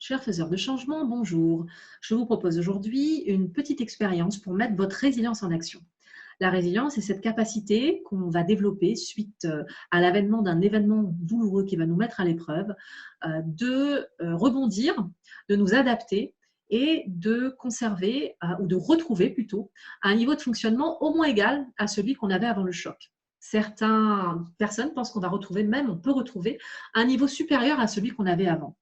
Chers faiseurs de changement, bonjour. Je vous propose aujourd'hui une petite expérience pour mettre votre résilience en action. La résilience est cette capacité qu'on va développer suite à l'avènement d'un événement douloureux qui va nous mettre à l'épreuve, de rebondir, de nous adapter et de conserver ou de retrouver plutôt un niveau de fonctionnement au moins égal à celui qu'on avait avant le choc. Certaines personnes pensent qu'on va retrouver, même on peut retrouver un niveau supérieur à celui qu'on avait avant.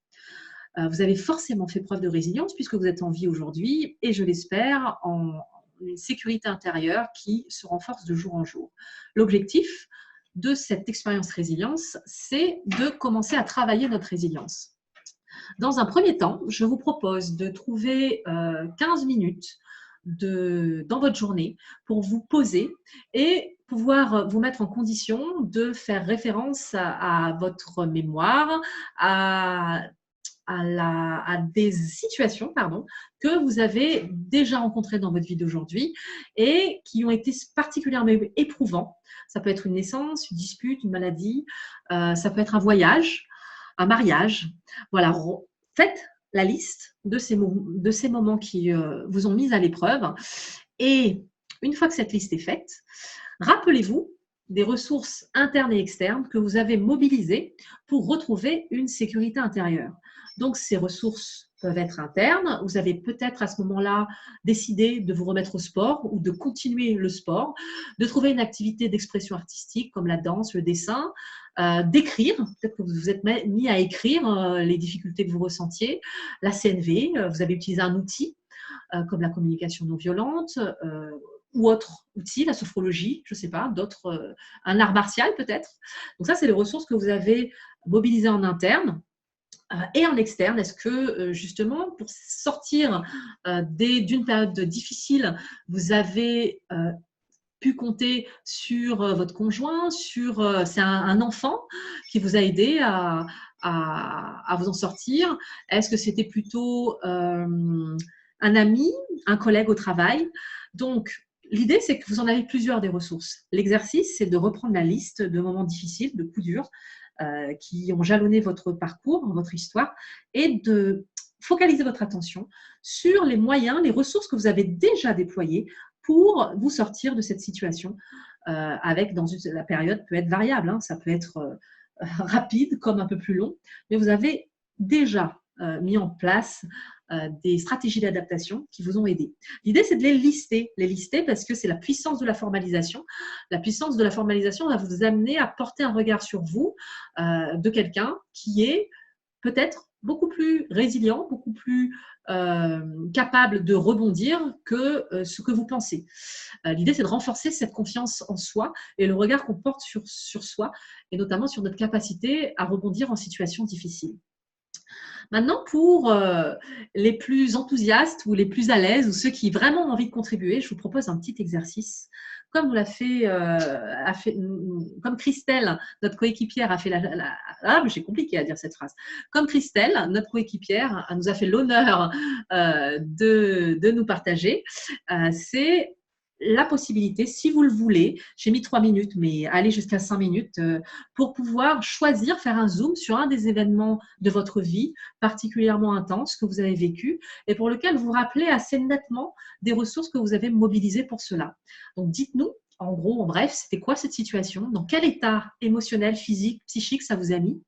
Vous avez forcément fait preuve de résilience puisque vous êtes en vie aujourd'hui et je l'espère en une sécurité intérieure qui se renforce de jour en jour. L'objectif de cette expérience résilience, c'est de commencer à travailler notre résilience. Dans un premier temps, je vous propose de trouver 15 minutes dans votre journée pour vous poser et pouvoir vous mettre en condition de faire référence à votre mémoire, à des situations que vous avez déjà rencontrées dans votre vie d'aujourd'hui et qui ont été particulièrement éprouvantes. Ça peut être une naissance, une dispute, une maladie, ça peut être un voyage, un mariage. Voilà, faites la liste de ces moments qui vous ont mis à l'épreuve et une fois que cette liste est faite, rappelez-vous des ressources internes et externes que vous avez mobilisées pour retrouver une sécurité intérieure. Donc, ces ressources peuvent être internes. Vous avez peut-être à ce moment-là décidé de vous remettre au sport ou de continuer le sport, de trouver une activité d'expression artistique comme la danse, le dessin, d'écrire. Peut-être que vous vous êtes mis à écrire les difficultés que vous ressentiez, la CNV, vous avez utilisé un outil comme la communication non violente, ou autre outil, la sophrologie, je ne sais pas, un art martial peut-être. Donc ça, c'est les ressources que vous avez mobilisées en interne. Et en externe, est-ce que justement, pour sortir d'une période difficile, vous avez pu compter sur votre conjoint, c'est un enfant qui vous a aidé à vous en sortir? Est-ce que c'était plutôt un ami, un collègue au travail? Donc, l'idée, c'est que vous en avez plusieurs des ressources. L'exercice, c'est de reprendre la liste de moments difficiles, de coups durs, qui ont jalonné votre parcours, votre histoire, et de focaliser votre attention sur les moyens, les ressources que vous avez déjà déployées pour vous sortir de cette situation. La période peut être variable, hein, ça peut être rapide comme un peu plus long, mais vous avez déjà mis en place des stratégies d'adaptation qui vous ont aidé. L'idée, c'est de les lister parce que c'est la puissance de la formalisation. La puissance de la formalisation va vous amener à porter un regard sur vous de quelqu'un qui est peut-être beaucoup plus résilient, beaucoup plus capable de rebondir que ce que vous pensez. L'idée, c'est de renforcer cette confiance en soi et le regard qu'on porte sur soi, et notamment sur notre capacité à rebondir en situation difficile. Maintenant, pour les plus enthousiastes ou les plus à l'aise ou ceux qui vraiment ont envie de contribuer, je vous propose un petit exercice. Comme comme Christelle, notre coéquipière, a fait j'ai compliqué à dire cette phrase. Comme Christelle, notre coéquipière, nous a fait l'honneur de nous partager, c'est la possibilité, si vous le voulez, j'ai mis 3 minutes, mais allez jusqu'à 5 minutes, pour pouvoir choisir, faire un zoom sur un des événements de votre vie particulièrement intense que vous avez vécu et pour lequel vous vous rappelez assez nettement des ressources que vous avez mobilisées pour cela. Donc, dites-nous, en gros, en bref, c'était quoi cette situation? Dans quel état émotionnel, physique, psychique ça vous a mis?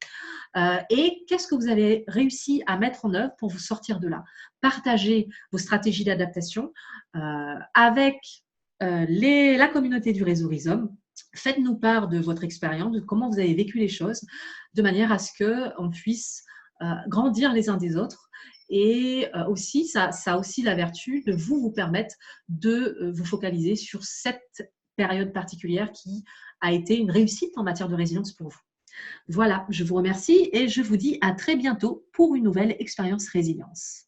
Et qu'est-ce que vous avez réussi à mettre en œuvre pour vous sortir de là? Partagez vos stratégies d'adaptation avec la communauté du réseau Rhizome. Faites-nous part de votre expérience, de comment vous avez vécu les choses, de manière à ce qu'on puisse grandir les uns des autres. Et aussi, ça a aussi la vertu de vous permettre de vous focaliser sur cette période particulière qui a été une réussite en matière de résilience pour vous. Voilà, je vous remercie et je vous dis à très bientôt pour une nouvelle expérience résilience.